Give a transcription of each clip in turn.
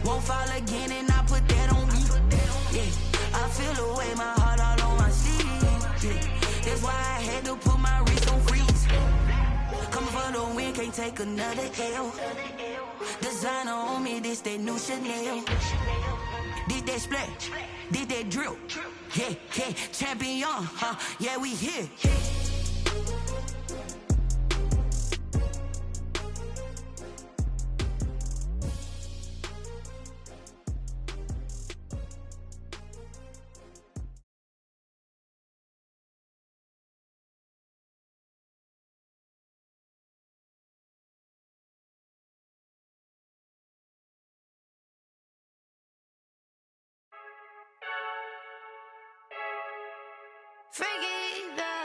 Won't fall again and I put that on me. Yeah, I feel the way, my heart all on my sleeve. Yeah, that's why I had to put my wrist on freeze. Coming for the win, can't take another L. Designer on me, this that new Chanel. This that splash, this that drill. Yeah, yeah, champion, huh? Yeah, we here.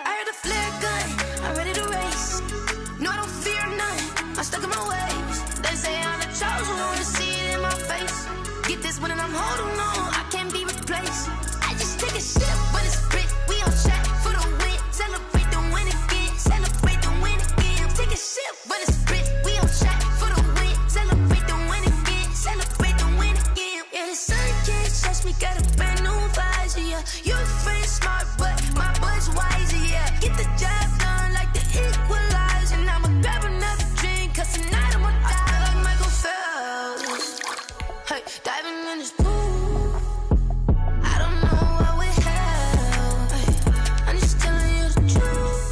I heard a flare gun, I'm ready to race. No, I don't fear none, I'm stuck in my ways. They say I'm the chosen one, to see it in my face. Get this one and I'm holding on, I can't be replaced. I just take a sip, but it's split, we on track for the win. Celebrate the win again, celebrate the win again. Take a sip, but it's split, we on track for the win. Celebrate the win again, celebrate the win again. Yeah, the sun can't touch me, got a brand new visor, yeah. You're a friend smart, but my boy's wiser, yeah. Get the job done like the equalizer. And I'ma grab another drink, cause tonight I'ma die like Michael Phelps. Hey, diving in this pool, I don't know what we have. Hey, I'm just telling you the truth.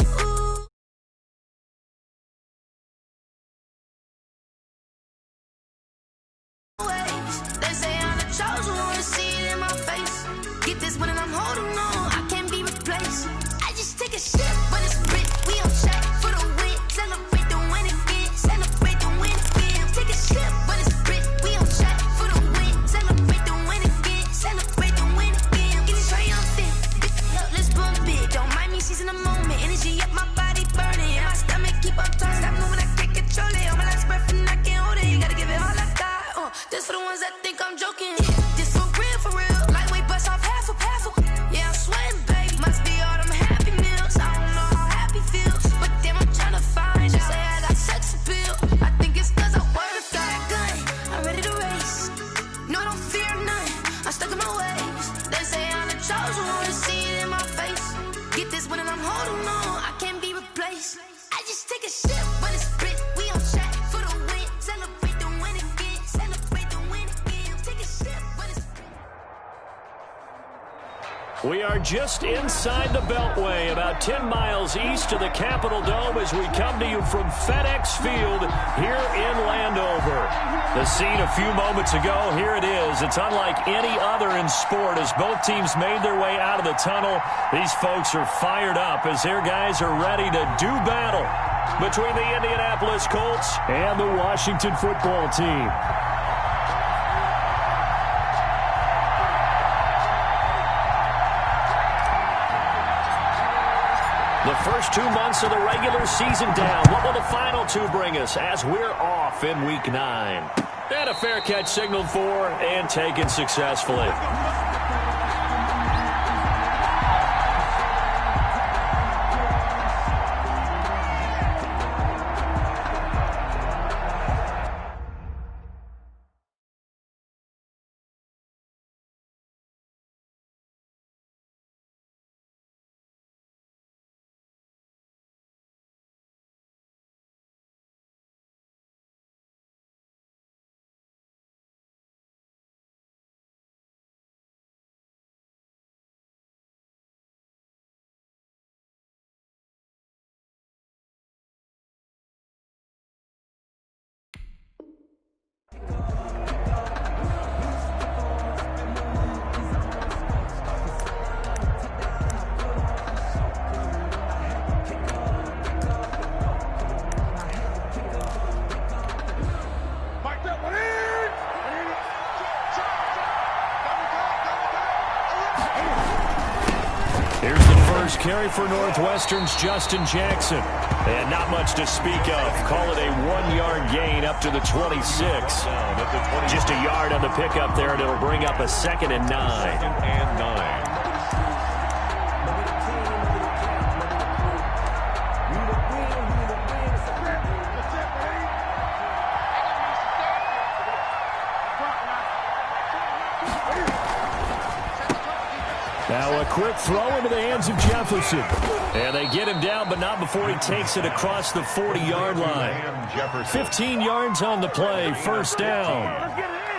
They say I'm the chosen one, to see it in my face. Get this one and I'm holding on, I can't be replaced. I just take a sip, but it's split, we on track for the win. Celebrate the win again, celebrate the win again. Take a sip, but it's split, we on track for the win. Celebrate the win again, celebrate the win again. Get it triumphant, look, let's bump it. Don't mind me seizing the moment, energy up my body burning. And my stomach keep on turning, stop moving, I can't control it. On my last breath and I can't hold it, you gotta give it all I got. This for the ones that think I'm joking. This for real, lightweight bust off half a. Yeah, I'm sweating, baby. Must be all them happy meals. I don't know how happy feels, but damn, I'm trying to find out. Say I got sex appeal. I think it's cause I wear a fire gun. I'm ready to race. No, I don't fear none. I'm stuck in my ways. They say I'm the chosen one, to see it in my face. Get this one and I'm holding on, I can't be replaced. I just take a sip, but it's split. We on track for the win. Celebrate the win again. Celebrate the win again. Take a sip, but it's We are just inside the Beltway, about 10 miles east of the Capitol Dome as we come to you from FedEx Field here in Landover. The scene a few moments ago, here it is. It's unlike any other in sport as both teams made their way out of the tunnel. These folks are fired up as their guys are ready to do battle between the Indianapolis Colts and the Washington football team. The first 2 months of the regular season down. What will the final two bring us as we're off in Week 9? And a fair catch signaled for and taken successfully. Carry for Northwestern's Justin Jackson. And not much to speak of. Call it a 1-yard gain up to the 26. Just a yard on the pickup there, and it'll bring up a 2nd and 9. 2nd and 9. Now a quick throw into the hands of Jefferson. And they get him down, but not before he takes it across the 40-yard line. 15 yards on the play, first down.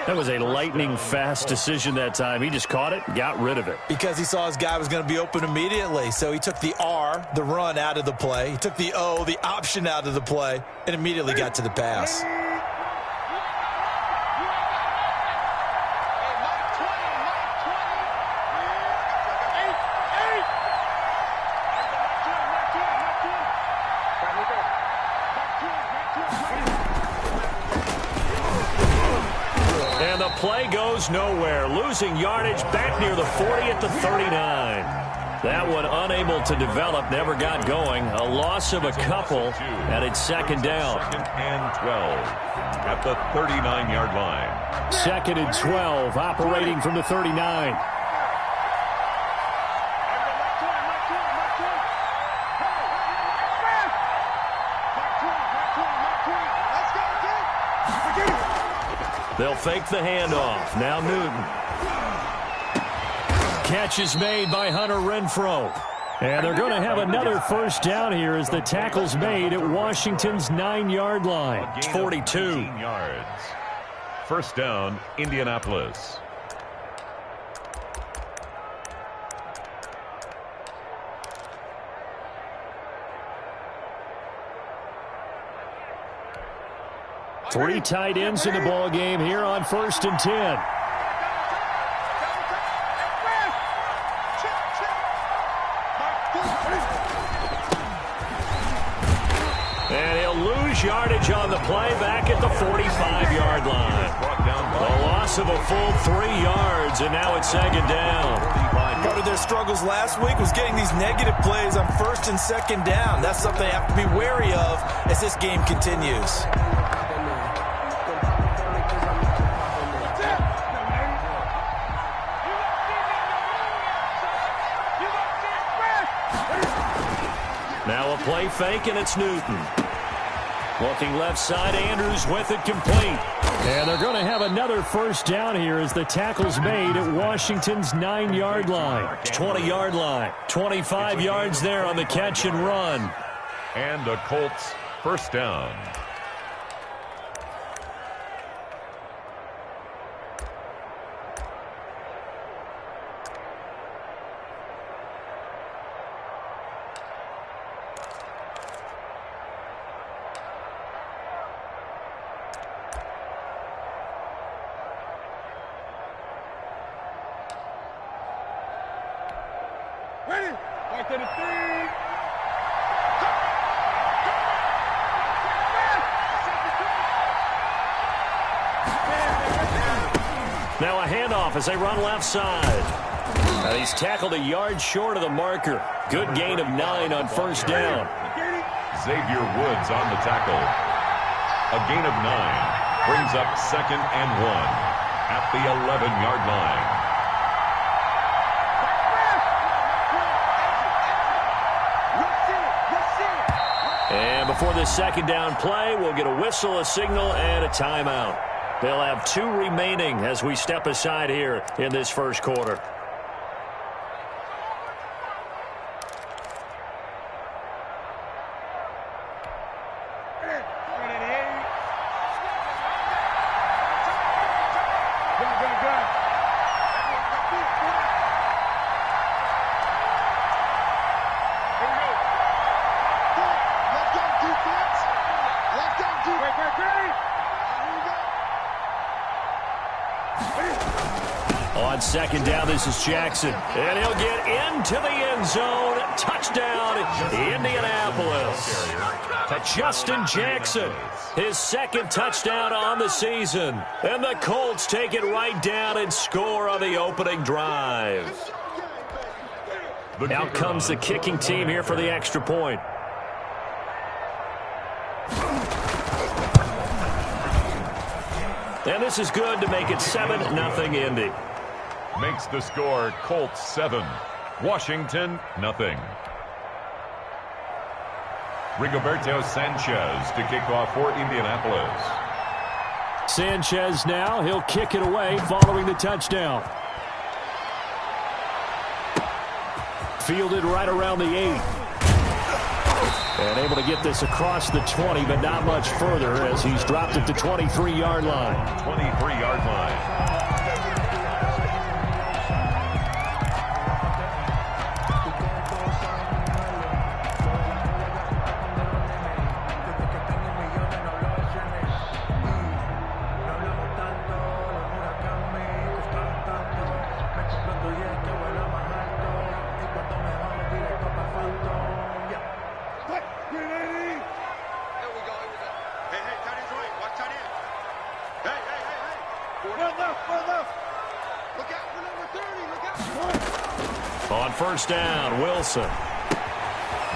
That was a lightning-fast decision that time. He just caught it, got rid of it. Because he saw his guy was going to be open immediately. So he took the R, the run, out of the play. He took the O, the option, out of the play, and immediately got to the pass. Play goes nowhere, losing yardage back near the 40 at the 39. That one unable to develop, never got going. A loss of a couple, and it's second down. Second and 12 at the 39-yard line. Second and 12, operating from the 39. They'll fake the handoff. Now Newton. Catch is made by Hunter Renfrow. And they're going to have another first down here as the tackle's made at Washington's 9-yard line. 42 yards. First down, Indianapolis. Three tight ends in the ball game here on 1st and 10. And he'll lose yardage on the play back at the 45-yard line. A loss of a full 3 yards, and now it's second down. Part of their struggles last week was getting these negative plays on 1st and 2nd down. That's something they have to be wary of as this game continues. Now a play fake, and it's Newton. Looking left side, Andrews with it complete. And they're going to have another first down here as the tackle's made at Washington's 9-yard line. 20-yard line. 25 yards there on the catch and run. And the Colts first down. Now a handoff as they run left side. And he's tackled a yard short of the marker. Good gain of 9 on first down. Xavier Woods on the tackle. A gain of 9 brings up second and 1 at the 11-yard line. And before this second down play, we'll get a whistle, a signal, and a timeout. They'll have 2 remaining as we step aside here in this first quarter. On second down, this is Jackson. And he'll get into the end zone. Touchdown, Indianapolis. To Justin Jackson. His second touchdown on the season. And the Colts take it right down and score on the opening drive. Out comes the kicking team here for the extra point. And this is good to make it 7-0 Indy. Makes the score Colts 7, Washington 0. Rigoberto Sanchez to kick off for Indianapolis. Sanchez now, he'll kick it away following the touchdown. Fielded right around the 8. And able to get this across the 20, but not much further as he's dropped at the 23-yard line. 23-yard line. On first down, Wilson.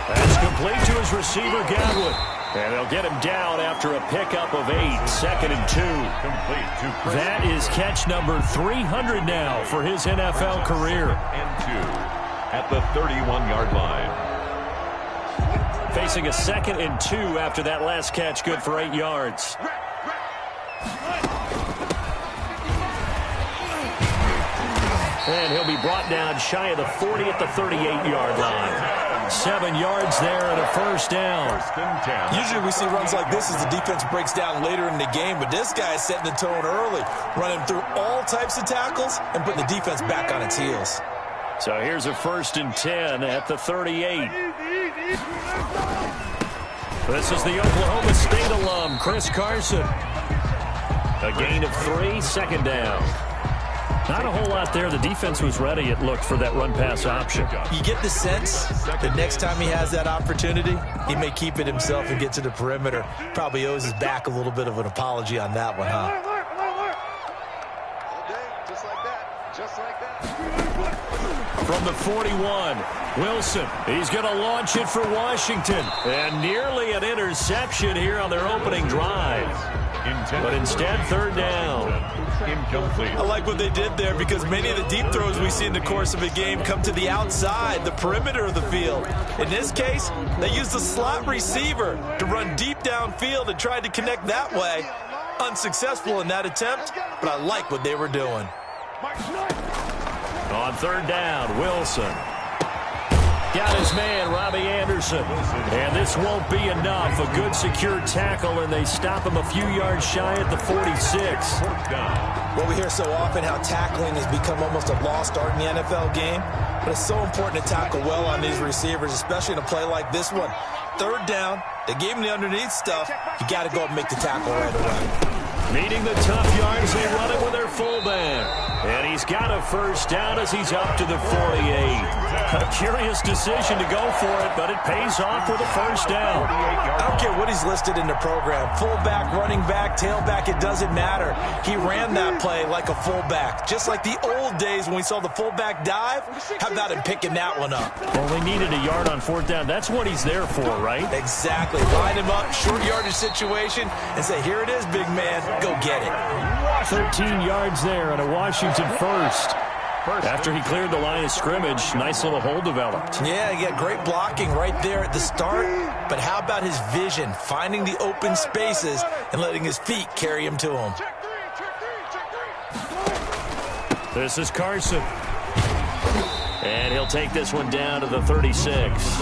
That's complete to his receiver, Godwin. And they'll get him down after a pickup of 8, 2nd and 2. Complete to Chris. That is catch number 300 now for his NFL career. And 2 at the 31-yard line. Facing a 2nd and 2 after that last catch, good for 8 yards. And he'll be brought down shy of the 40 at the 38-yard line. 7 yards there and a first down. Usually we see runs like this as the defense breaks down later in the game, but this guy is setting the tone early, running through all types of tackles and putting the defense back on its heels. So here's a 1st and 10 at the 38. This is the Oklahoma State alum, Chris Carson. A gain of 3, 2nd down. Not a whole lot there. The defense was ready, it looked, for that run-pass option. You get the sense that next time he has that opportunity, he may keep it himself and get to the perimeter. Probably owes his back a little bit of an apology on that one, huh? Just like that. From the 41, Wilson. He's going to launch it for Washington. And nearly an interception here on their opening drive. But instead, 3rd down. Incomplete. I like what they did there because many of the deep throws we see in the course of a game come to the outside, the perimeter of the field. In this case, they used the slot receiver to run deep downfield and tried to connect that way. Unsuccessful in that attempt, but I like what they were doing. On 3rd down, Wilson. Got his man, Robbie Anderson. And this won't be enough. A good secure tackle, and they stop him a few yards shy at the 46. Well, we hear so often how tackling has become almost a lost art in the NFL game. But it's so important to tackle well on these receivers, especially in a play like this one. 3rd down, they gave him the underneath stuff. You got to go and make the tackle right away. Meeting the tough yards, they run it with their fullback. And he's got a first down as he's up to the 48. A curious decision to go for it, but it pays off with a first down. I don't care what he's listed in the program. Fullback, running back, tailback, it doesn't matter. He ran that play like a fullback. Just like the old days when we saw the fullback dive. How about him picking that one up? Well, they needed a yard on 4th down. That's what he's there for, right? Exactly. Line him up, short yardage situation, and say, here it is, big man. Go get it. 13 yards there and a Washington first. After he cleared the line of scrimmage, nice little hole developed. Yeah, he got great blocking right there at the start. But how about his vision, finding the open spaces and letting his feet carry him to him? This is Carson. And he'll take this one down to the 36.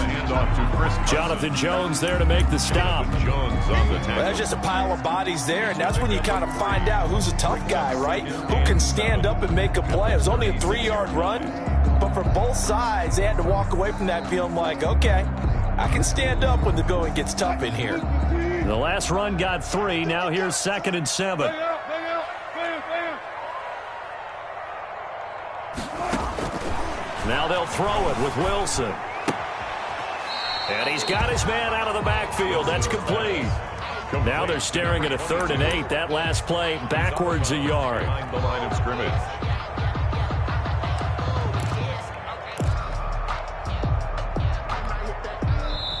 Jonathan Jones there to make the stop. Well, that's just a pile of bodies there, and that's when you kind of find out who's a tough guy, right? Who can stand up and make a play. It was only a 3-yard run, but for both sides, they had to walk away from that feeling like, okay, I can stand up when the going gets tough in here. The last run got 3. Now here's 2nd and 7. Now they'll throw it with Wilson. And he's got his man out of the backfield. That's complete. Now they're staring at a 3rd and 8. That last play backwards a yard. Behind the line of scrimmage.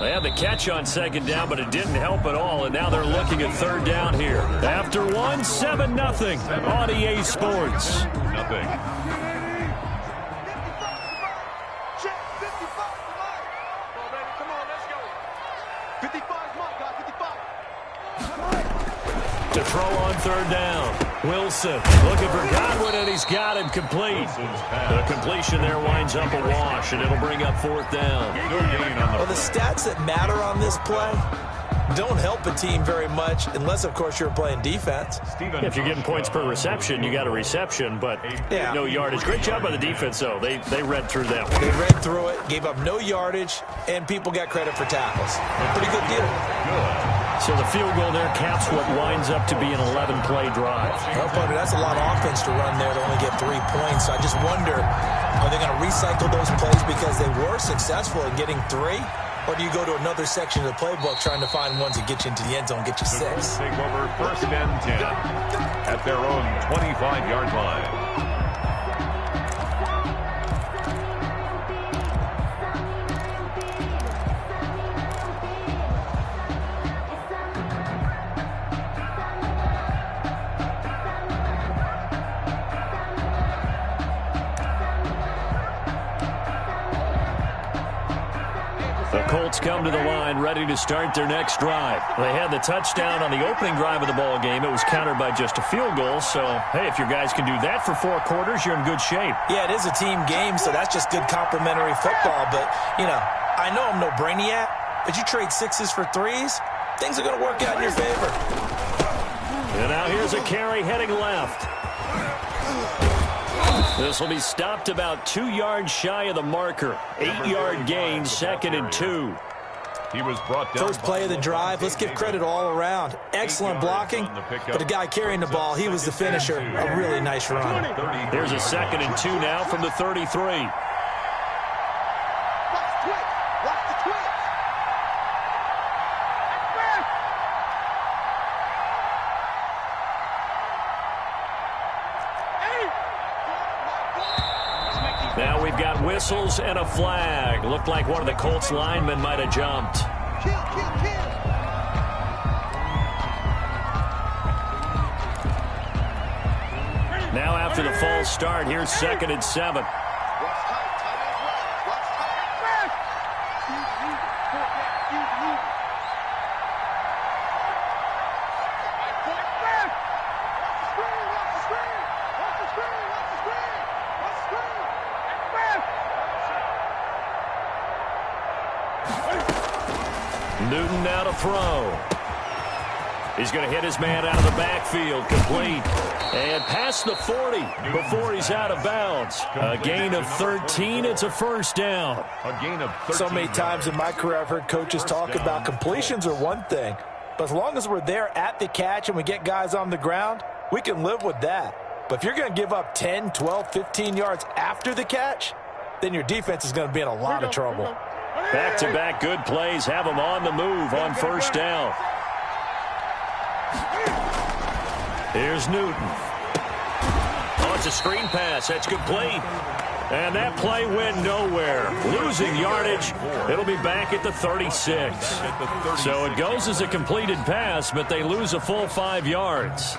They had the catch on 2nd down, but it didn't help at all. And now they're looking at 3rd down here. After 7-0 on EA Sports. Nothing. To throw on 3rd down. Wilson looking for Godwin, and he's got him complete. The completion there winds up a wash, and it'll bring up 4th down. Well, the stats that matter on this play don't help a team very much unless, of course, you're playing defense. If you're getting points per reception, you got a reception, but no yardage. Great job by the defense, though. They read through that one. They read through it, gave up no yardage, and people got credit for tackles. Pretty good deal. So the field goal there caps what winds up to be an 11-play drive. Well, partner, that's a lot of offense to run there to only get 3 points. So I just wonder, are they going to recycle those plays because they were successful in getting 3? Or do you go to another section of the playbook trying to find ones that get you into the end zone, get you 6? Take over 1st and 10 at their own 25-yard line. The Colts come to the line, ready to start their next drive. They had the touchdown on the opening drive of the ball game. It was countered by just a field goal. So, hey, if your guys can do that for 4 quarters, you're in good shape. Yeah, it is a team game, so that's just good complimentary football. But, you know, I know I'm no brainiac, but you trade 6s for 3s, things are going to work out in your favor. And now here's a carry heading left. This will be stopped about 2 yards shy of the marker. 8-yard gain, 2nd and 2. He was brought down. First play of the drive. Let's give credit all around. Excellent blocking, but the guy carrying the ball, he was the finisher. A really nice run. Here's a 2nd and 2 now from the 33. Now we've got whistles and a flag. Looked like one of the Colts linemen might have jumped. Now after the false start, here's 2nd and 7. Newton now to throw. He's going to hit his man out of the backfield, complete. And past the 40 before he's out of bounds. A gain of 13, it's a 1st down. A gain of 13. So many times in my career I've heard coaches talk about completions are one thing, but as long as we're there at the catch and we get guys on the ground, we can live with that. But if you're going to give up 10, 12, 15 yards after the catch, then your defense is going to be in a lot of trouble. Back-to-back good plays have them on the move on 1st down. Here's Newton. Oh, it's a screen pass. That's complete. And that play went nowhere. Losing yardage. It'll be back at the 36. So it goes as a completed pass, but they lose a full 5 yards.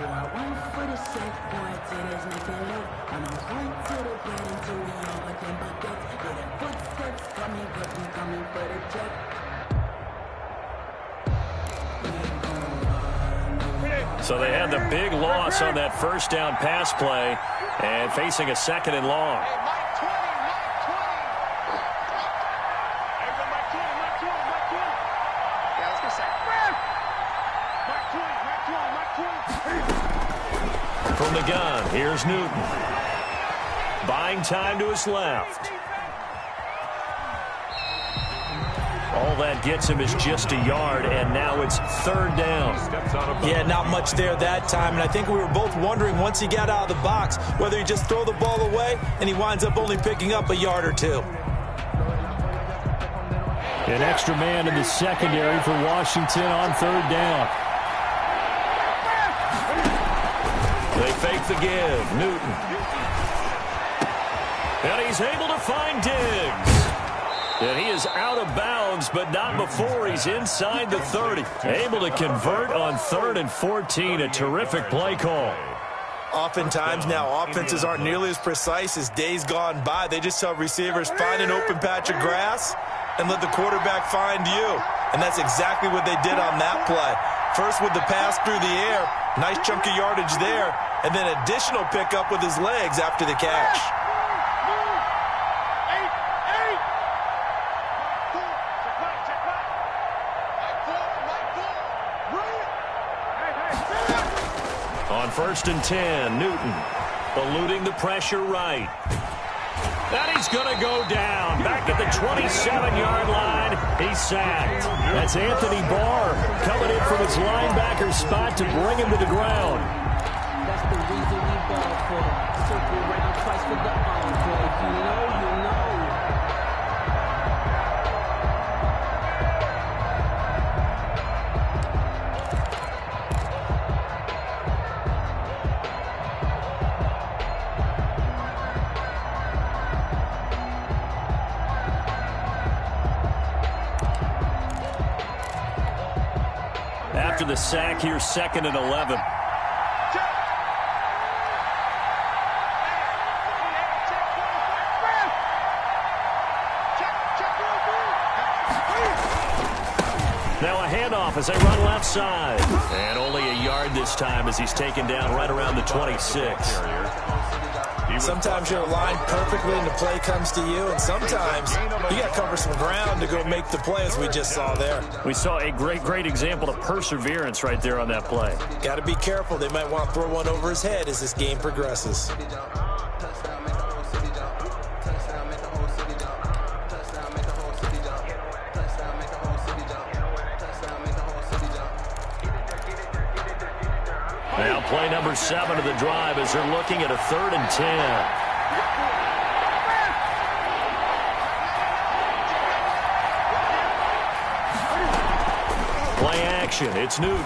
So they had the big loss on that 1st down pass play and facing a 2nd and long. From the gun, here's Newton. Buying time to his left. All that gets him is just a yard, and now it's 3rd down. Yeah, not much there that time, and I think we were both wondering once he got out of the box whether he just throw the ball away, and he winds up only picking up a yard or 2. An extra man in the secondary for Washington on 3rd down. They fake the give. Newton. And he's able to find Diggs. And he is out of bounds, but not before he's inside the 30. Able to convert on 3rd and 14. A terrific play call. Oftentimes now, offenses aren't nearly as precise as days gone by. They just tell receivers, find an open patch of grass and let the quarterback find you. And that's exactly what they did on that play. First with the pass through the air, nice chunk of yardage there, and then additional pickup with his legs after the catch. On 1st and 10, Newton eluding the pressure right. And he's going to go down. Back at the 27-yard line, he's sacked. That's Anthony Barr coming in from his linebacker spot to bring him to the ground. That's the reason we ball for. Circle around twice for the encore. If you know, you know. After the sack, here's 2nd and 11. Now a handoff as they run left side. And only a yard this time as he's taken down right around the 26. Sometimes you're aligned perfectly and the play comes to you, and sometimes you got to cover some ground to go make the play, as we just saw there. We saw a great example of perseverance right there on that play. Got to be careful. They might want to throw one over his head as this game progresses. Now play number 7 of the drive as they're looking at a 3rd and 10. Play action. It's Newton.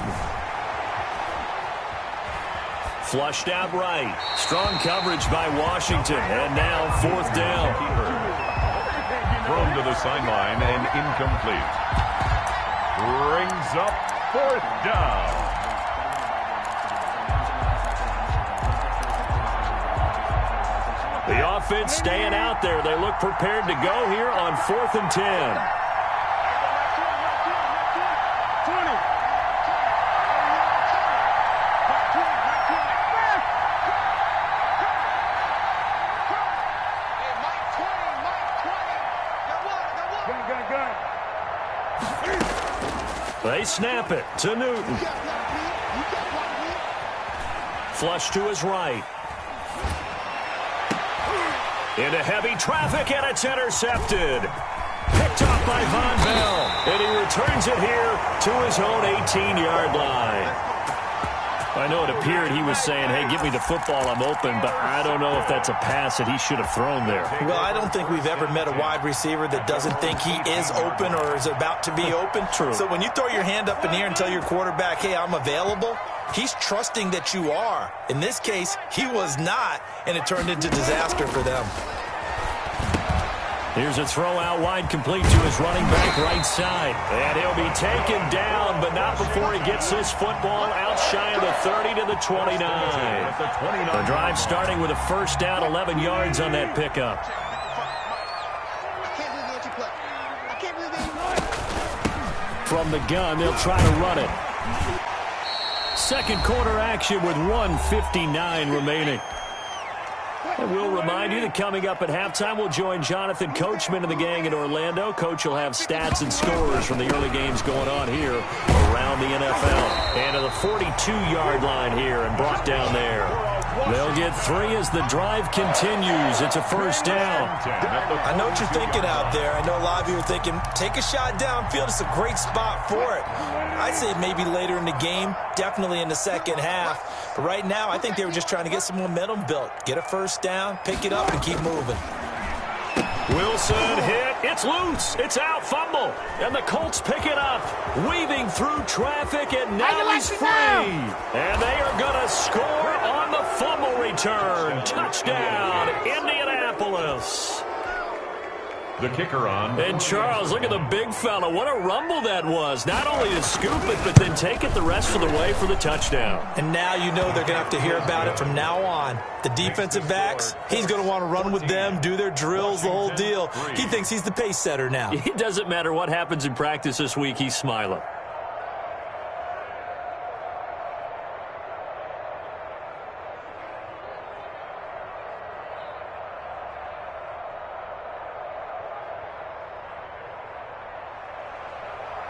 Flushed out right. Strong coverage by Washington. And now 4th down. Thrown to the sideline and incomplete. Brings up 4th down. The offense staying out there. They look prepared to go here on 4th and 10. They snap it to Newton. Flush to his right. Into heavy traffic, and it's intercepted. Picked off by Von Bell, and he returns it here to his own 18-yard line. I know it appeared he was saying, hey, give me the football, I'm open, but I don't know if that's a pass that he should have thrown there. Well, I don't think we've ever met a wide receiver that doesn't think he is open or is about to be open. True. So when you throw your hand up in the air and tell your quarterback, hey, I'm available, he's trusting that you are. In this case, he was not, and it turned into disaster for them. Here's a throw out wide, complete to his running back right side. And he'll be taken down, but not before he gets this football out shy of the 30 to the 29. The drive starting with a 1st down, 11 yards on that pickup. From the gun, they'll try to run it. 2nd quarter action with 1:59 remaining. And we'll remind you that coming up at halftime, we'll join Jonathan Coachman and the gang in Orlando. Coach will have stats and scores from the early games going on here around the NFL. And to the 42-yard line here and brought down there. They'll get 3 as the drive continues. It's a 1st down. I know what you're thinking out there. I know a lot of you are thinking, take a shot downfield. It's a great spot for it. I'd say maybe later in the game, definitely in the second half. But right now, I think they were just trying to get some momentum built. Get a 1st down, pick it up, and keep moving. Wilson hit. It's loose. It's out. Fumble. And the Colts pick it up. Weaving through traffic, and now he's free. And they are going to score on the fumble return. Touchdown, Indianapolis. The kicker on. And Charles, look at the big fella. What a rumble that was. Not only to scoop it, but then take it the rest of the way for the touchdown. And now you know they're going to have to hear about it from now on. The defensive backs, he's going to want to run with them, do their drills, the whole deal. He thinks he's the pace setter now. It doesn't matter what happens in practice this week. He's smiling.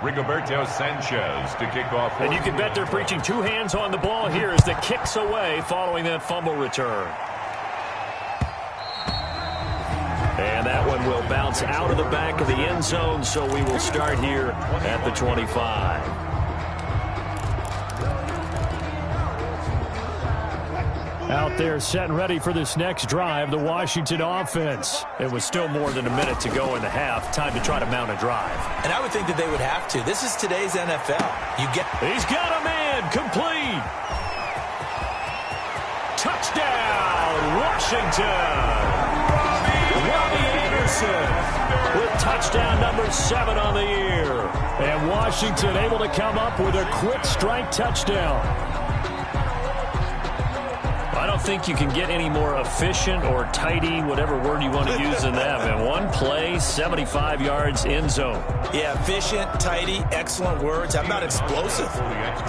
Rigoberto Sanchez to kick off. And you can bet they're preaching two hands on the ball here as the kick's away following that fumble return. And that one will bounce out of the back of the end zone, so we will start here at the 25. Out there set and ready for this next drive, the Washington offense. It was still more than a minute to go in the half. Time to try to mount a drive. And I would think that they would have to. This is today's NFL. He's got a man, complete. Touchdown, Washington. Robbie Anderson with touchdown number 7 on the year. And Washington able to come up with a quick strike touchdown. I don't think you can get any more efficient or tidy, whatever word you want to use in that. And one play, 75 yards, end zone. Yeah, efficient, tidy, excellent words. How about explosive?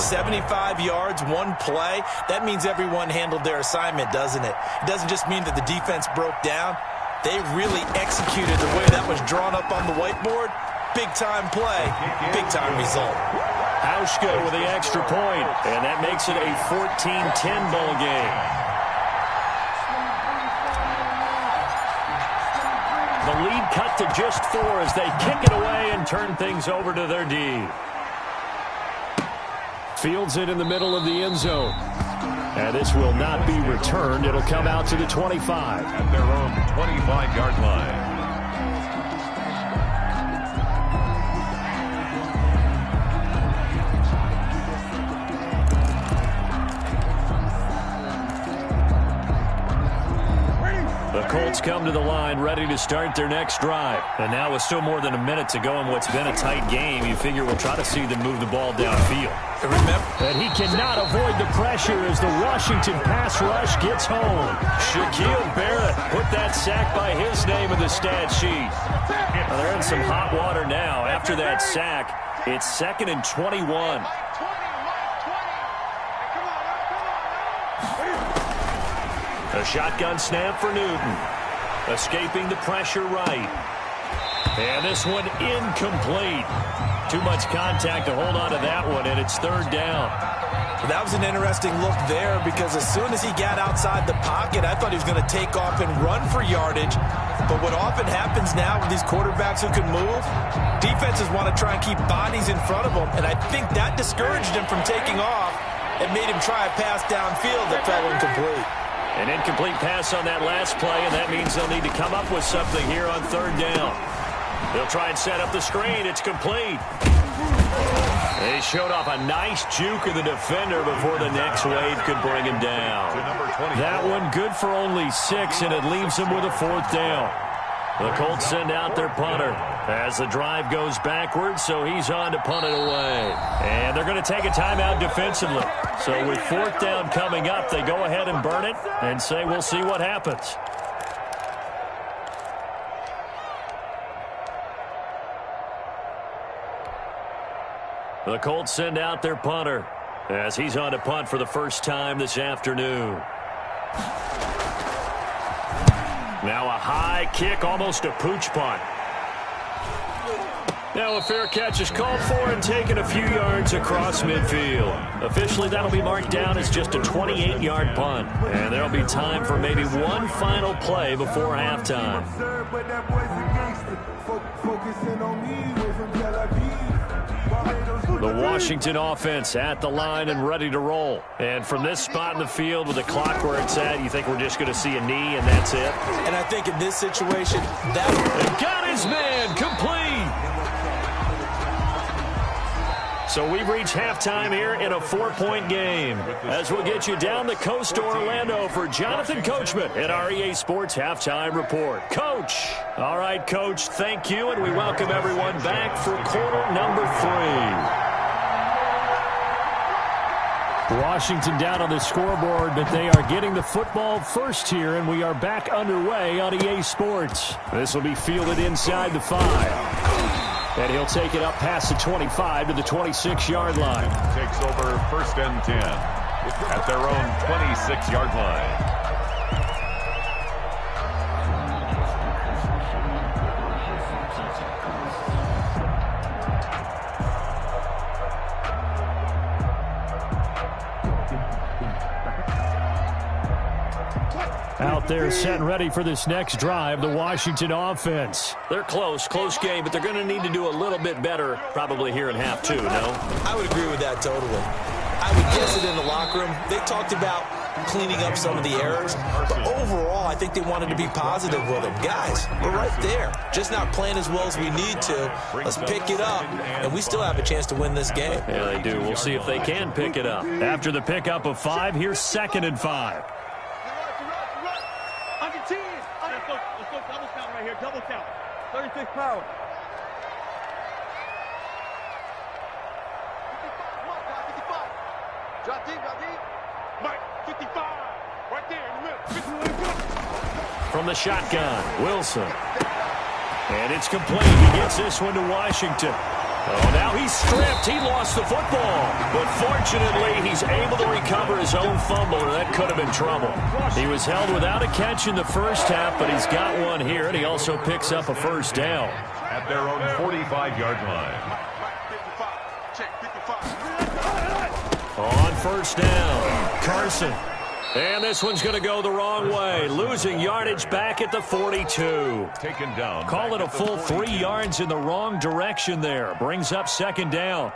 75 yards, one play. That means everyone handled their assignment, doesn't it? It doesn't just mean that the defense broke down. They really executed the way that was drawn up on the whiteboard. Big-time play, big-time result. Hauschka with the extra point, and that makes it a 14-10 ball game. The lead cut to just 4 as they kick it away and turn things over to their D. Fields it in the middle of the end zone. And this will not be returned. It'll come out to the 25. At their own 25-yard line. The Colts come to the line ready to start their next drive. And now with still more than a minute to go in what's been a tight game, you figure we'll try to see them move the ball downfield. Remember that he cannot avoid the pressure as the Washington pass rush gets home. Shaquille Barrett put that sack by his name in the stat sheet. Well, they're in some hot water now. After that sack, it's 2nd and 21. A shotgun snap for Newton. Escaping the pressure right. And this one incomplete. Too much contact to hold on to that one, and it's 3rd down. That was an interesting look there because as soon as he got outside the pocket, I thought he was going to take off and run for yardage. But what often happens now with these quarterbacks who can move, defenses want to try and keep bodies in front of them, and I think that discouraged him from taking off and made him try a pass downfield that fell incomplete. An incomplete pass on that last play, and that means they'll need to come up with something here on 3rd down. They'll try and set up the screen. It's complete. They showed off a nice juke of the defender before the next wave could bring him down. That one good for only 6, and it leaves them with a 4th down. The Colts send out their punter as the drive goes backwards, so he's on to punt it away. And they're going to take a timeout defensively. So with 4th down coming up, they go ahead and burn it and say we'll see what happens. The Colts send out their punter as he's on to punt for the first time this afternoon. Now a high kick, almost a pooch punt. Now a fair catch is called for and taken a few yards across midfield. Officially, that'll be marked down as just a 28-yard punt. And there'll be time for maybe one final play before halftime. The Washington offense at the line and ready to roll. And from this spot in the field with the clock where it's at, you think we're just going to see a knee and that's it? And I think in this situation, that... And got his man complete. So we've reached halftime here in a 4-point game. As we'll get you down the coast to Orlando for Jonathan Coachman at our EA Sports Halftime Report. Coach. All right, Coach, thank you, and we welcome everyone back for quarter number 3. Washington down on the scoreboard, but they are getting the football first here, and we are back underway on EA Sports. This will be fielded inside the 5. And he'll take it up past the 25 to the 26-yard line. Takes over 1st and 10 at their own 26-yard line. Out there set and ready for this next drive, the Washington offense. They're close game, but they're going to need to do a little bit better probably here in half two, no? I would agree with that totally. I would guess it in the locker room. They talked about cleaning up some of the errors, but overall, I think they wanted to be positive with it. Guys, we're right there. Just not playing as well as we need to. Let's pick it up, and we still have a chance to win this game. Yeah, they do. We'll see if they can pick it up. After the pickup of 5, here's 2nd and 5. Let's go double count right here. Double count. 36 power. Drop deep, drop deep. Mike, 55. Right there in the middle. From the shotgun, Wilson. And it's complete. He gets this one to Washington. Oh, now he's stripped. He lost the football. But fortunately, he's able to recover his own fumble, or that could have been trouble. He was held without a catch in the first half, but he's got one here, and he also picks up a first down. At their own 45-yard line. On first down, Carson. And this one's going to go the wrong way. Losing yardage back at the 42. Taken down. Call it a full 3 yards in the wrong direction there. Brings up 2nd down.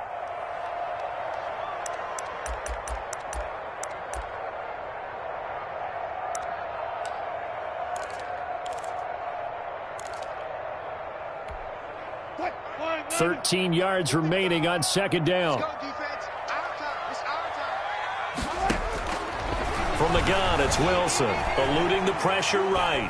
What? 13 yards remaining on 2nd down. From the gun, it's Wilson, eluding the pressure right.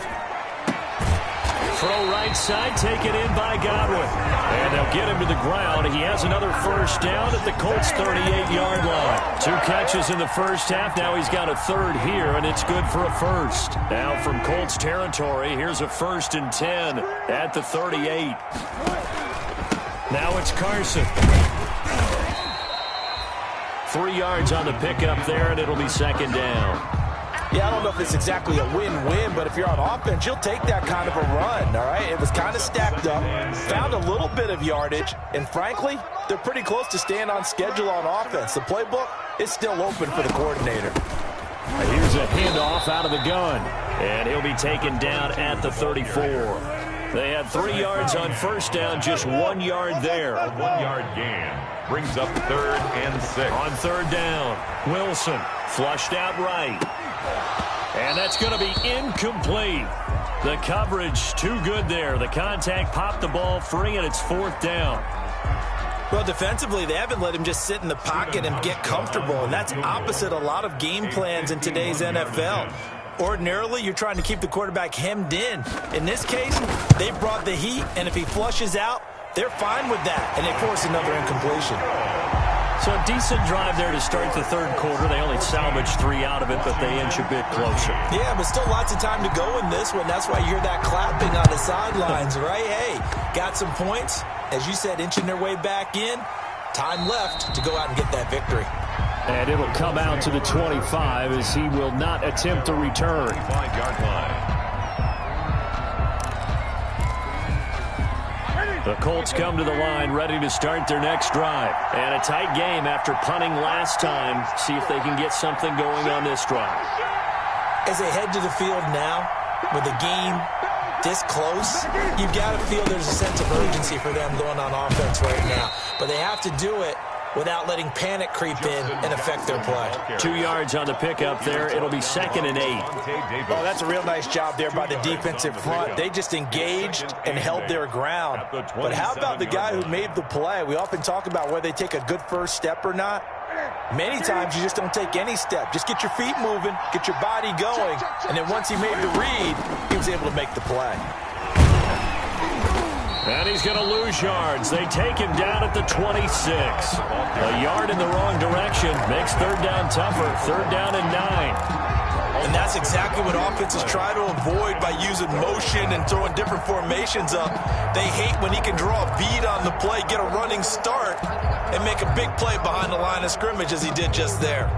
Throw right side, taken in by Godwin. And they'll get him to the ground. He has another first down at the Colts' 38-yard line. 2 catches in the first half. Now he's got a third here, and it's good for a first. Now from Colts territory, here's a 1st and 10 at the 38. Now it's Carson. 3 yards on the pickup there, and it'll be 2nd down. Yeah, I don't know if it's exactly a win-win, but if you're on offense, you'll take that kind of a run, all right? It was kind of stacked up, found a little bit of yardage, and frankly, they're pretty close to staying on schedule on offense. The playbook is still open for the coordinator. Here's a handoff out of the gun, and he'll be taken down at the 34. They had 3 yards on first down, just 1 yard there. A 1-yard gain brings up 3rd and 6. On 3rd down, Wilson flushed out right. And that's going to be incomplete. The coverage too good there. The contact popped the ball free, and it's 4th down. Well, defensively, they haven't let him just sit in the pocket and get comfortable, and that's opposite a lot of game plans in today's NFL. Ordinarily, you're trying to keep the quarterback hemmed in. In this case, they brought the heat, and if he flushes out, they're fine with that, and they force another incompletion. So a decent drive there to start the 3rd quarter. They only salvaged 3 out of it, but they inch a bit closer. Yeah, but still lots of time to go in this one. That's why you hear that clapping on the sidelines, right? Hey, got some points. As you said, inching their way back in. Time left to go out and get that victory. And it'll come out to the 25 as he will not attempt to return. 25-yard line. The Colts come to the line ready to start their next drive. And a tight game after punting last time. See if they can get something going on this drive. As they head to the field now, with the game this close, you've got to feel there's a sense of urgency for them going on offense right now. But they have to do it without letting panic creep in and affect their play. 2 yards on the pickup there. It'll be 2nd and 8. Oh, that's a real nice job there by the defensive front. They just engaged and held their ground. But how about the guy who made the play? We often talk about whether they take a good first step or not. Many times you just don't take any step. Just get your feet moving, get your body going, and then once he made the read, he was able to make the play. And he's going to lose yards. They take him down at the 26. A yard in the wrong direction makes 3rd down tougher. 3rd down and 9. And that's exactly what offenses try to avoid by using motion and throwing different formations up. They hate when he can draw a bead on the play, get a running start, and make a big play behind the line of scrimmage as he did just there.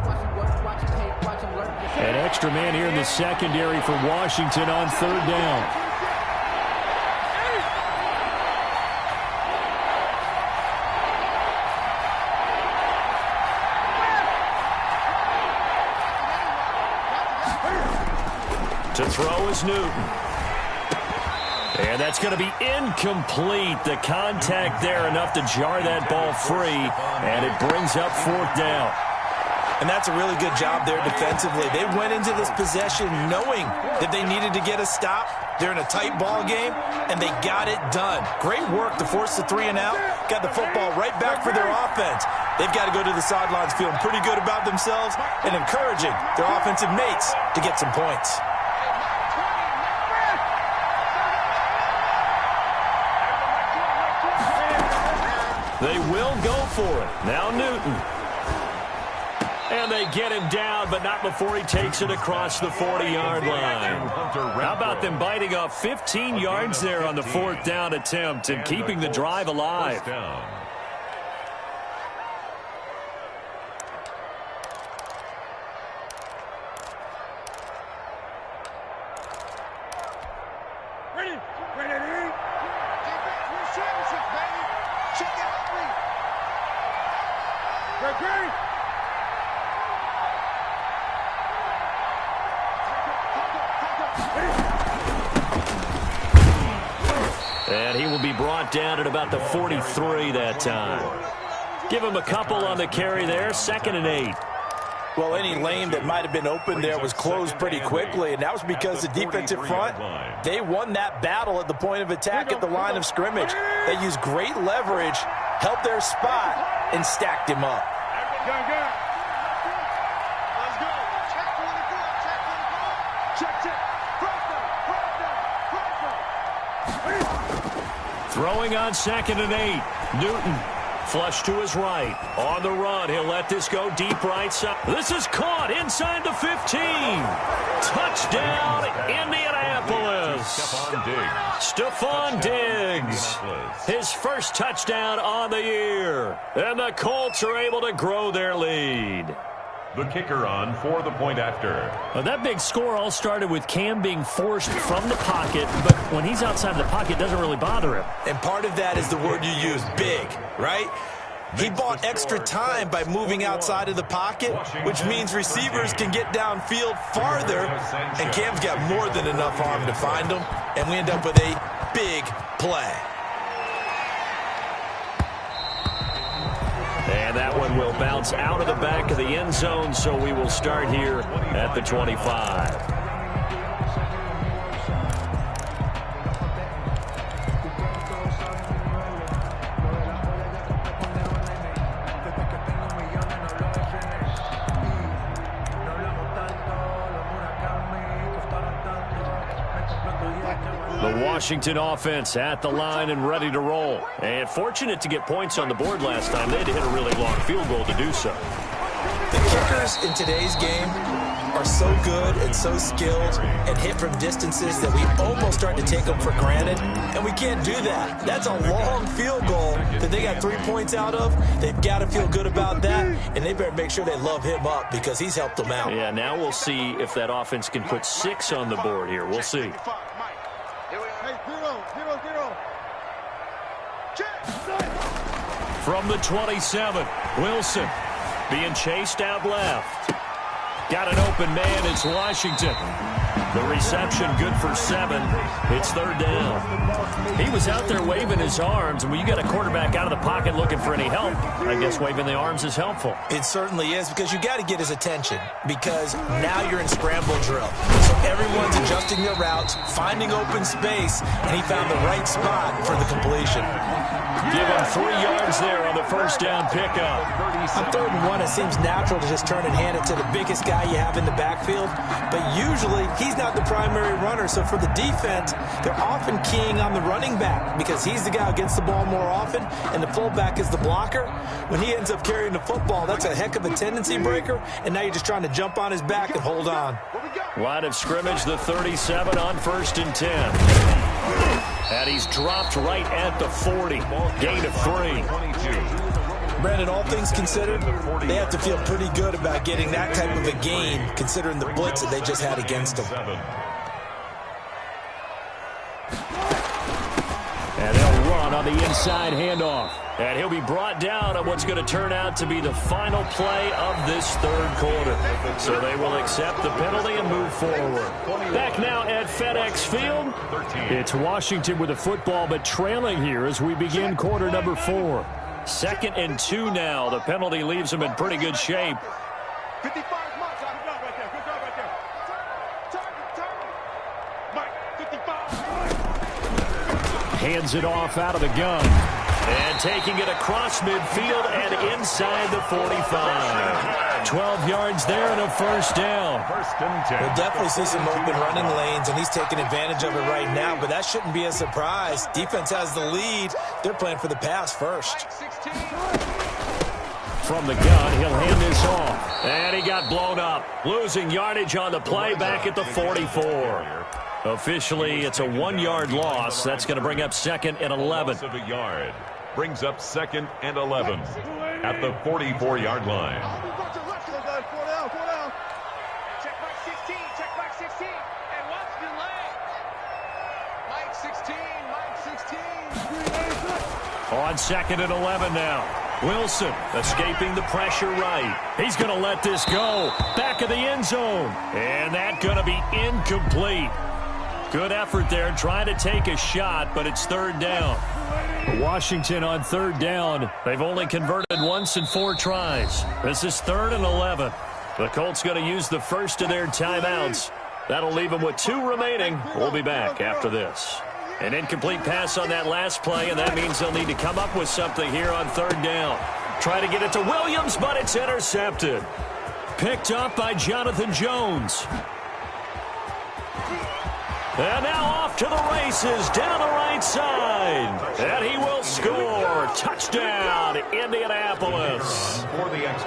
An extra man here in the secondary for Washington on 3rd down. To throw is Newton. And that's going to be incomplete. The contact there enough to jar that ball free, and it brings up 4th down. And that's a really good job there defensively. They went into this possession knowing that they needed to get a stop. They're in a tight ball game, and they got it done. Great work to force the 3 and out. Got the football right back for their offense. They've got to go to the sidelines feeling pretty good about themselves and encouraging their offensive mates to get some points. They will go for it. Now Newton. And they get him down, but not before he takes it across the 40-yard line. How about them biting off 15 yards there on the 4th down attempt and keeping the drive alive? And he will be brought down at about the 43 that time. Give him a couple on the carry there, 2nd and 8. Well, any lane that might have been open there was closed pretty quickly, and that was because the defensive front, they won that battle at the point of attack at the line of scrimmage. They used great leverage, helped their spot, and stacked him up. Throwing on 2nd and 8. Newton flush to his right. On the run, he'll let this go deep right side. This is caught inside the 15. Touchdown, Indianapolis. Stephon Diggs. His first touchdown on the year. And the Colts are able to grow their lead. The kicker on for the point after. That big score all started with Cam being forced from the pocket, but when he's outside of the pocket, it doesn't really bother him. And part of that is the word you use, big, right? He bought extra time by moving outside of the pocket, which means receivers can get downfield farther, and Cam's got more than enough arm to find him, and we end up with a big play. And that one will bounce out of the back of the end zone, so we will start here at the 25. The Washington offense at the line and ready to roll. And fortunate to get points on the board last time. They had to hit a really long field goal to do so. The kickers in today's game are so good and so skilled and hit from distances that we almost start to take them for granted, and we can't do that. That's a long field goal that they got 3 points out of. They've got to feel good about that, and they better make sure they love him up because he's helped them out. Yeah, now we'll see if that offense can put 6 on the board here. We'll see. From the 27, Wilson being chased out left. Got an open man, it's Washington. The reception good for 7. It's 3rd down. He was out there waving his arms, and when you got a quarterback out of the pocket looking for any help, I guess waving the arms is helpful. It certainly is, because you got to get his attention, because now you're in scramble drill. So everyone's adjusting their routes, finding open space, and he found the right spot for the completion. Give him 3 yards there on the first down pickup. On 3rd and 1, it seems natural to just turn and hand it to the biggest guy you have in the backfield. But usually, he's not the primary runner. So for the defense, they're often keying on the running back because he's the guy who gets the ball more often, and the fullback is the blocker. When he ends up carrying the football, that's a heck of a tendency breaker, and now you're just trying to jump on his back and hold on. Line of scrimmage, the 37 on 1st and 10. And he's dropped right at the 40. Gain of 3. Brandon, all things considered, they have to feel pretty good about getting that type of a gain, considering the blitz that they just had against them. And they'll run on the inside handoff. And he'll be brought down on what's going to turn out to be the final play of this third quarter. So they will accept the penalty and move forward. Back now at FedEx Field. It's Washington with the football, but trailing here as we begin quarter number 4. 2nd and 2 now. The penalty leaves them in pretty good shape. 55 marks. Good job right there. Good job right there. Mike, 55. Hands it off out of the gun. And taking it across midfield and inside the 45. 12 yards there and a first down. We'll definitely see some open running lanes, and he's taking advantage of it right now, but that shouldn't be a surprise. Defense has the lead. They're playing for the pass first. From the gun, he'll hand this off. And he got blown up. Losing yardage on the play back at the 44. Officially, it's a 1-yard loss. That's going to bring up 2nd and 11. Of a yard. Brings up 2nd and 11 at the 44-yard line. Check back 16. Check back 16. And watch the leg. Mike 16. On 2nd and 11 now. Wilson escaping the pressure right. He's going to let this go. Back of the end zone. And that's going to be incomplete. Good effort there, trying to take a shot, but it's 3rd down. Washington on 3rd down. They've only converted once in 4 tries. This is 3rd and 11. The Colts going to use the first of their timeouts. That'll leave them with 2 remaining. We'll be back after this. An incomplete pass on that last play, and that means they'll need to come up with something here on 3rd down. Try to get it to Williams, but it's intercepted. Picked up by Jonathan Jones. And now off to the races down the right side. And he will score. Touchdown, Indianapolis.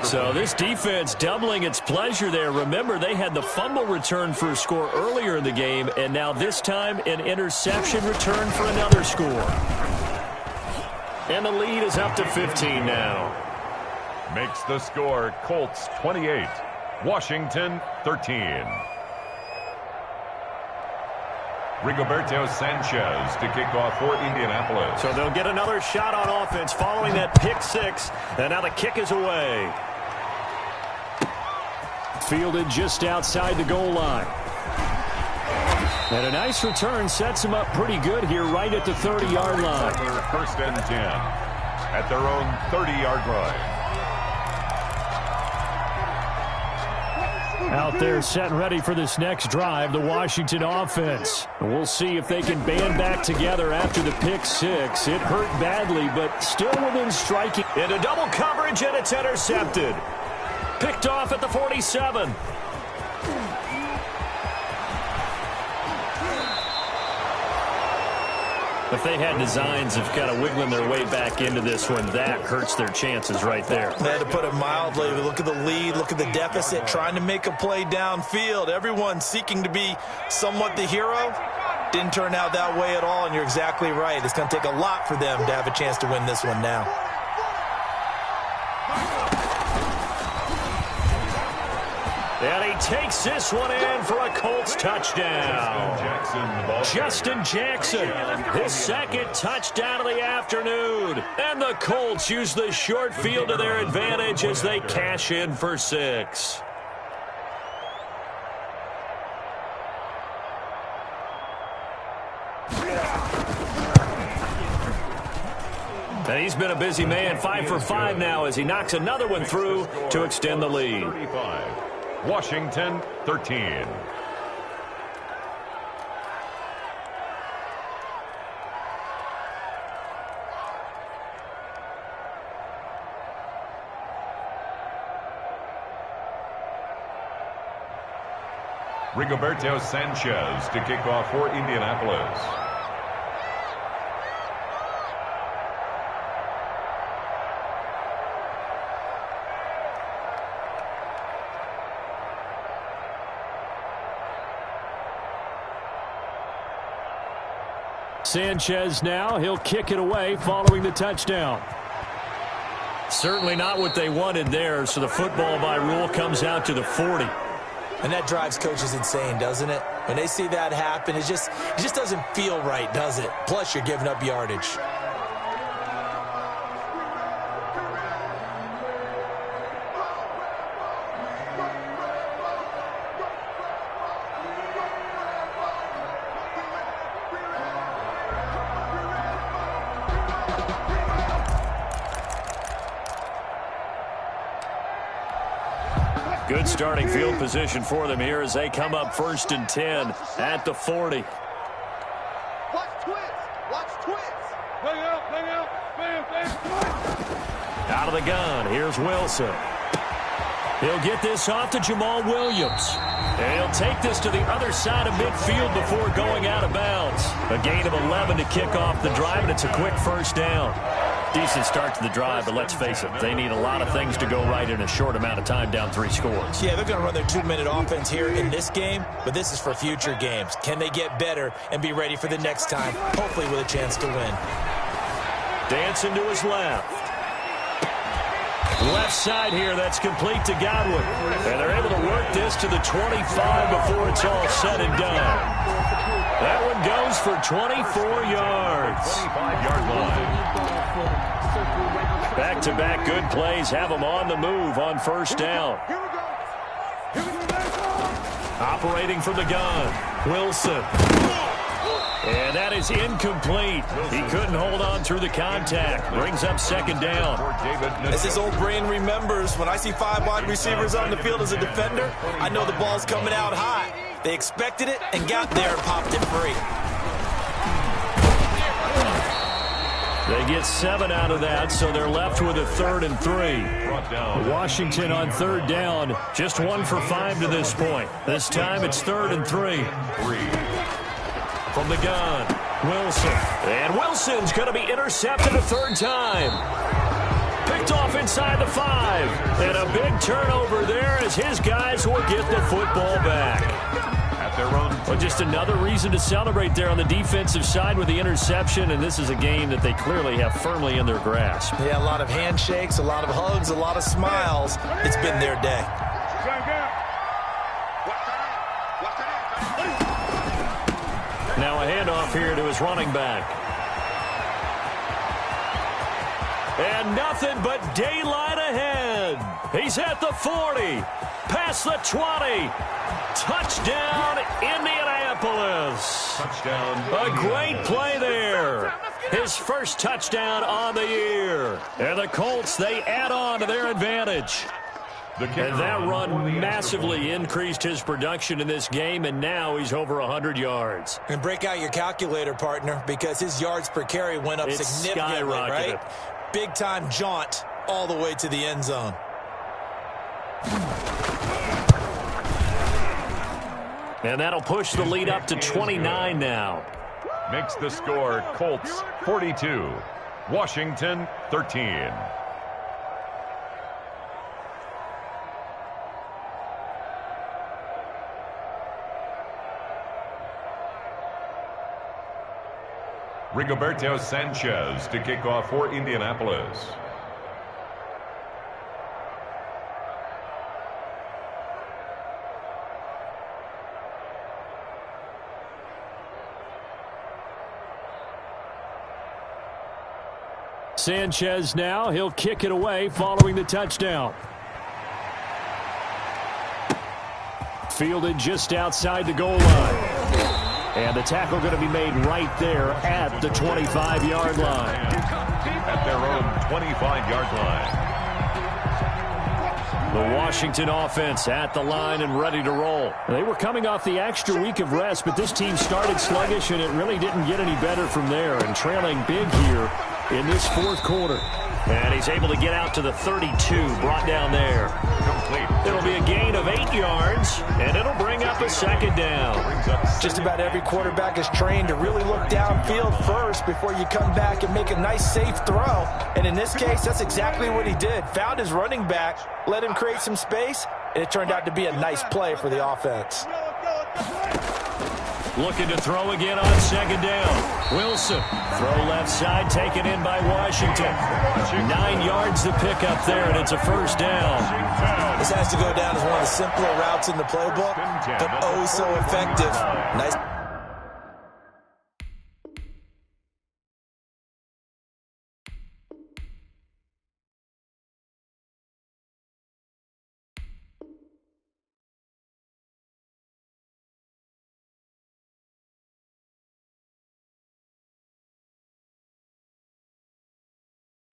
So this defense doubling its pleasure there. Remember, they had the fumble return for a score earlier in the game, and now this time an interception return for another score. And the lead is up to 15 now. Makes the score Colts 28, Washington 13. Rigoberto Sanchez to kick off for Indianapolis. So they'll get another shot on offense following that pick 6. And now the kick is away. Fielded just outside the goal line. And a nice return sets him up pretty good here right at the 30-yard line. 1st and 10 at their own 30-yard line. Out there set and ready for this next drive, the Washington offense. We'll see if they can band back together after the pick 6. It hurt badly, but still within striking. Into double coverage, and it's intercepted. Picked off at the 47. If they had designs of kind of wiggling their way back into this one, that hurts their chances right there. They had to put it mildly. Look at the lead. Look at the deficit. Trying to make a play downfield. Everyone seeking to be somewhat the hero. Didn't turn out that way at all, and you're exactly right. It's going to take a lot for them to have a chance to win this one now. And he takes this one in for a Colts touchdown. Justin Jackson, his 2nd touchdown of the afternoon. And the Colts use the short field to their advantage as they cash in for 6. And he's been a busy man, 5 for 5 now as he knocks another one through to extend the lead. 35. Washington 13. Rigoberto Sanchez to kick off for Indianapolis. Sanchez now, he'll kick it away following the touchdown. Certainly not what they wanted there, so the football by rule comes out to the 40. And that drives coaches insane, doesn't it? When they see that happen, it just doesn't feel right, does it? Plus, you're giving up yardage. Good starting field position for them here as they come up 1st and 10 at the 40. Watch twins. Watch twins. Bang out, bang out, bang, bang. Out of the gun, here's Wilson. He'll get this off to Jamal Williams. And he'll take this to the other side of midfield before going out of bounds. A gain of 11 to kick off the drive, and it's a quick first down. Decent start to the drive, but let's face it, they need a lot of things to go right in a short amount of time, down 3 scores. Yeah, they're going to run their 2-minute offense here in this game, but this is for future games. Can they get better and be ready for the next time, hopefully with a chance to win? Dancing to his left. Left side here, that's complete to Godwin. And they're able to work this to the 25 before it's all said and done. That one goes for 24 yards. 25-yard line. Back-to-back good plays have them on the move on first down. Operating from the gun, Wilson. And that is incomplete. He couldn't hold on through the contact. Brings up 2nd down. As his old brain remembers, when I see 5 wide receivers on the field as a defender, I know the ball's coming out high. They expected it and got there and popped it free. They get 7 out of that, so they're left with a 3rd and 3. Washington on 3rd down, just 1 for 5 to this point. This time it's 3rd and 3. From the gun, Wilson. And Wilson's going to be intercepted a 3rd time. Picked off inside the 5. And a big turnover there as his guys will get the football back. At their own. Well, just another reason to celebrate there on the defensive side with the interception, and this is a game that they clearly have firmly in their grasp. Yeah, a lot of handshakes, a lot of hugs, a lot of smiles. It's been their day. Now a handoff here to his running back. And nothing but daylight ahead. He's at the 40, past the 20. Touchdown, Indianapolis. Touchdown. A great play there. His first touchdown on the year. And the Colts, they add on to their advantage. And that run massively increased his production in this game, and now he's over 100 yards. And break out your calculator, partner, because his yards per carry went up significantly, right? Big-time jaunt all the way to the end zone. And that'll push the lead up to 29 now. Makes the score Colts 42, Washington 13. Rigoberto Sanchez to kick off for Indianapolis. Sanchez now, he'll kick it away following the touchdown. Fielded just outside the goal line. And the tackle going to be made right there at the 25-yard line. At their own 25-yard line. The Washington offense at the line and ready to roll. They were coming off the extra week of rest, but this team started sluggish, and it really didn't get any better from there. And trailing big here in this 4th quarter. And he's able to get out to the 32, brought down there. Complete. It'll be a gain of 8 yards, and it'll bring up a 2nd down. Just about every quarterback is trained to really look downfield first before you come back and make a nice, safe throw. And in this case, that's exactly what he did. Found his running back, let him create some space, and it turned out to be a nice play for the offense. Looking to throw again on 2nd down. Wilson, throw left side, taken in by Washington. 9 yards to pick up there, and it's a 1st down. This has to go down as one of the simpler routes in the playbook, but oh so effective. Nice.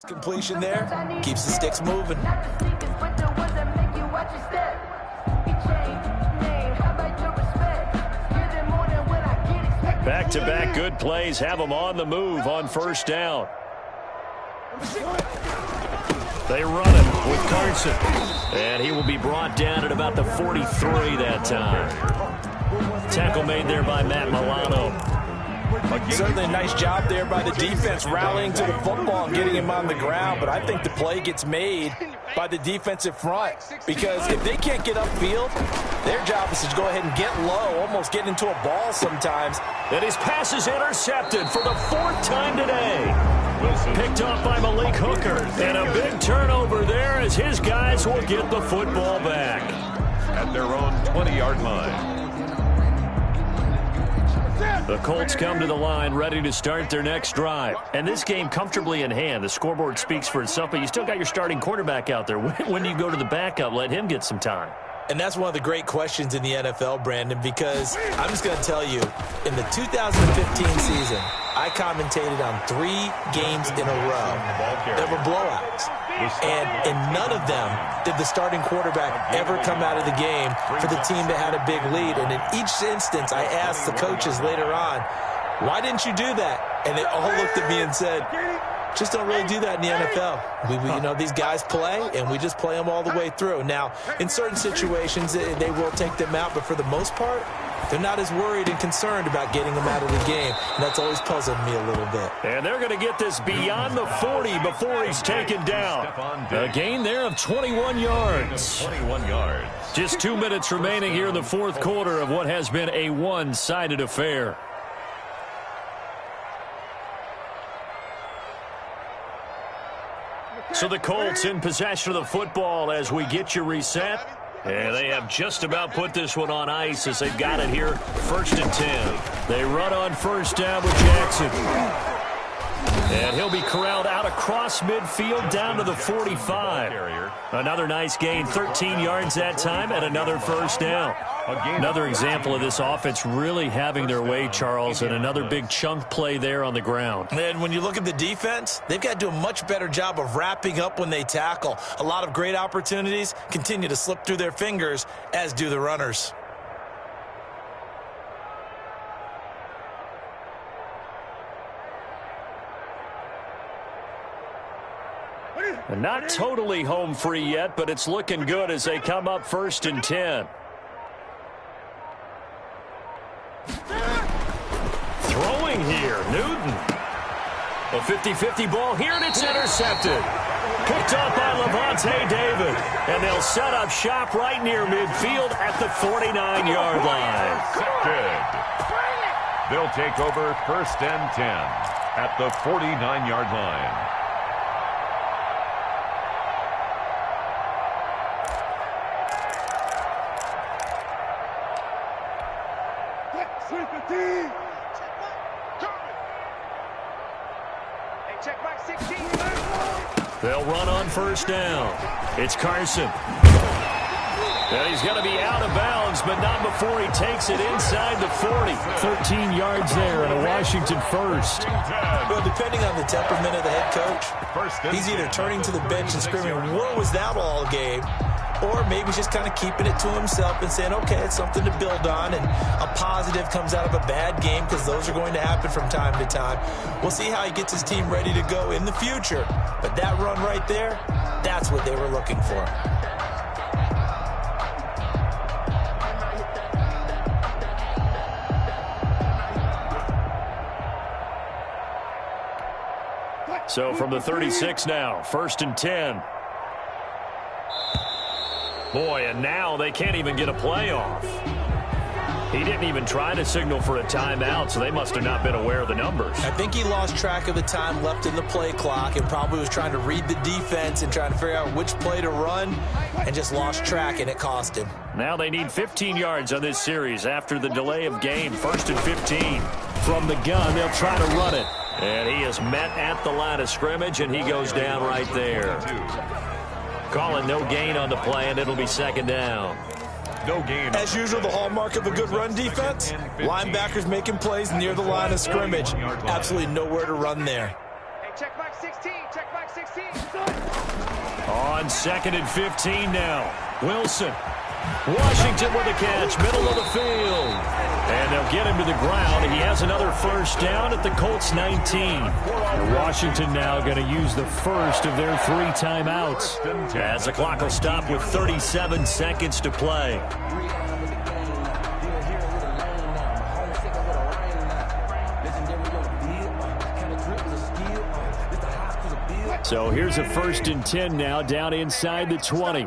Completion there, keeps the sticks moving. Back-to-back good plays have them on the move on first down. They run it with Carson. And he will be brought down at about the 43 that time. Tackle made there by Matt Milano. Certainly a nice job there by the defense rallying to the football and getting him on the ground, but I think the play gets made by the defensive front because if they can't get upfield, their job is to go ahead and get low, almost get into a ball sometimes. And his pass is intercepted for the 4th time today. Picked off by Malik Hooker. And a big turnover there as his guys will get the football back. At their own 20-yard line. The Colts come to the line ready to start their next drive. And this game comfortably in hand. The scoreboard speaks for itself, but you still got your starting quarterback out there. When do you go to the backup? Let him get some time. And that's one of the great questions in the NFL, Brandon, because I'm just going to tell you, in the 2015 season, I commentated on 3 games in a row. There were blowouts. And in none of them did the starting quarterback ever come out of the game for the team that had a big lead. And in each instance, I asked the coaches later on, why didn't you do that? And they all looked at me and said, just don't really do that in the NFL. You know, these guys play, and we just play them all the way through. Now, in certain situations, they will take them out, but for the most part, they're not as worried and concerned about getting them out of the game. And that's always puzzled me a little bit. And they're going to get this beyond the 40 before he's taken down. A gain there of 21 yards. 21 yards. Just 2 minutes remaining here in the 4th quarter of what has been a one-sided affair. So the Colts in possession of the football as we get you reset. And they have just about put this one on ice as they've got it here, 1st and 10. They run on first down with Jackson. And he'll be corralled out across midfield down to the 45. Another nice gain, 13 yards that time, and another first down. Another example of this offense really having their way, Charles, and another big chunk play there on the ground. And when you look at the defense, they've got to do a much better job of wrapping up when they tackle. A lot of great opportunities continue to slip through their fingers, as do the runners. And not totally home free yet, but it's looking good as they come up 1st and 10. Throwing here, Newton. A 50-50 ball here, and it's intercepted. Picked up by Levante David. And they'll set up shop right near midfield at the 49-yard line. Good. They'll take over 1st and 10 at the 49-yard line. They'll run on first down. It's Carson. And he's going to be out of bounds, but not before he takes it inside the 40. 13 yards there and a Washington first. Well, depending on the temperament of the head coach, he's either turning to the bench and screaming, what was that all game? Or maybe he's just kind of keeping it to himself and saying, okay, it's something to build on, and a positive comes out of a bad game because those are going to happen from time to time. We'll see how he gets his team ready to go in the future. But that run right there, that's what they were looking for. So from the 36 now, 1st and 10. Boy, and now they can't even get a play off. He didn't even try to signal for a timeout, so they must have not been aware of the numbers. I think he lost track of the time left in the play clock and probably was trying to read the defense and trying to figure out which play to run and just lost track, and it cost him. Now they need 15 yards on this series after the delay of game. 1st and 15. From the gun, they'll try to run it. And he is met at the line of scrimmage, and he goes down right there. Calling no gain on the play, and it'll be 2nd down. No gain. As usual, the hallmark of a good run defense, linebackers making plays near the line of scrimmage. Absolutely nowhere to run there. Hey, check back 16, check back 16. On 2nd and 15 now. Wilson Washington with the catch, middle of the field. And they'll get him to the ground. He has another first down at the Colts 19. And Washington now going to use the first of their 3 timeouts. As the clock will stop with 37 seconds to play. So here's a 1st and 10 now, down inside the 20.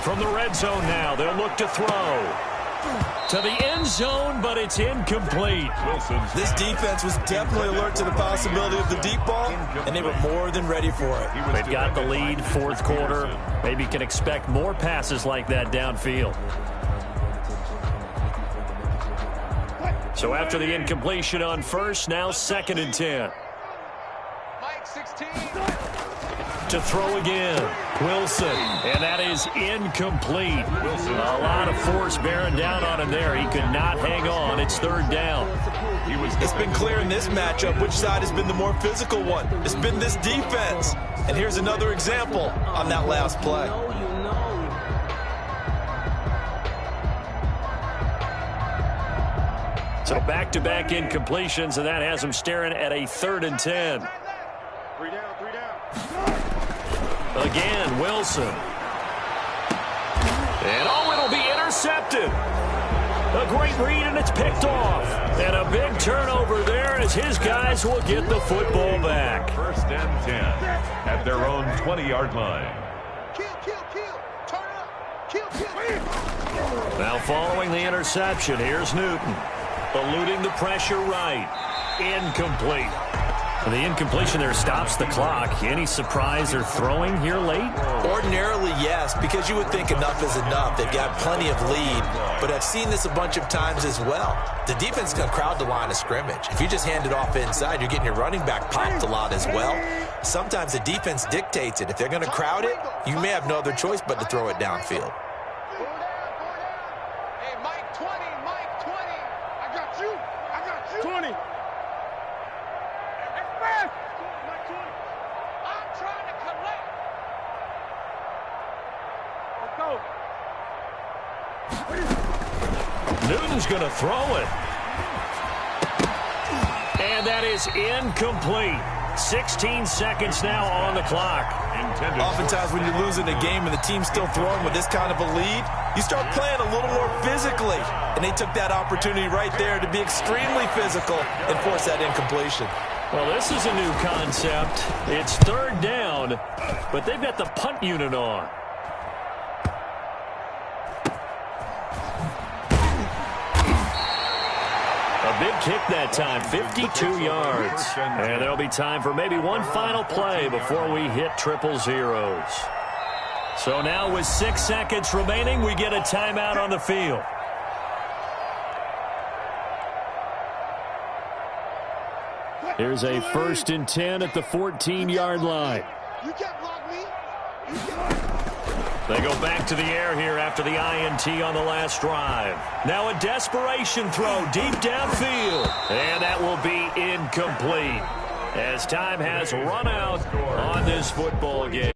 From the red zone now, they'll look to throw. To the end zone, but it's incomplete. This defense was definitely alert to the possibility of the deep ball, and they were more than ready for it. They've got the lead, 4th quarter. Maybe can expect more passes like that downfield. So after the incompletion on first, now 2nd and 10. Mike 16. To throw again, Wilson, and that is incomplete. A lot of force bearing down on him there. He could not hang on. It's 3rd down. It's been clear in this matchup which side has been the more physical one. It's been this defense. And here's another example on that last play. So back-to-back incompletions, and that has him staring at a 3rd and 10. 3 down. Again, Wilson. And it'll be intercepted. A great read, and it's picked off. And a big turnover there as his guys will get the football back. 1st and 10 at their own 20-yard line. Kill. Turn up. Kill. Now following the interception, here's Newton. Eluding the pressure right. Incomplete. The incompletion there stops the clock. Any surprise they're throwing here late? Ordinarily, yes, because you would think enough is enough. They've got plenty of lead, but I've seen this a bunch of times as well. The defense can crowd the line of scrimmage. If you just hand it off inside, you're getting your running back popped a lot as well. Sometimes the defense dictates it. If they're going to crowd it, you may have no other choice but to throw it downfield. Hey, Mike 20. I got you. 20. I'm trying to collect. Let's go. Newton's going to throw it. And that is incomplete. 16 seconds now on the clock. Oftentimes when you're losing a game and the team's still throwing with this kind of a lead, you start playing a little more physically. And they took that opportunity right there to be extremely physical and force that incompletion. Well, this is a new concept. It's 3rd down, but they've got the punt unit on. A big kick that time, 52 yards. And there'll be time for maybe one final play before we hit 000. So now with 6 seconds remaining, we get a timeout on the field. Here's a 1st and 10 at the 14-yard line. You can't block me. They go back to the air here after the INT on the last drive. Now a desperation throw deep downfield. And that will be incomplete as time has run out on this football game.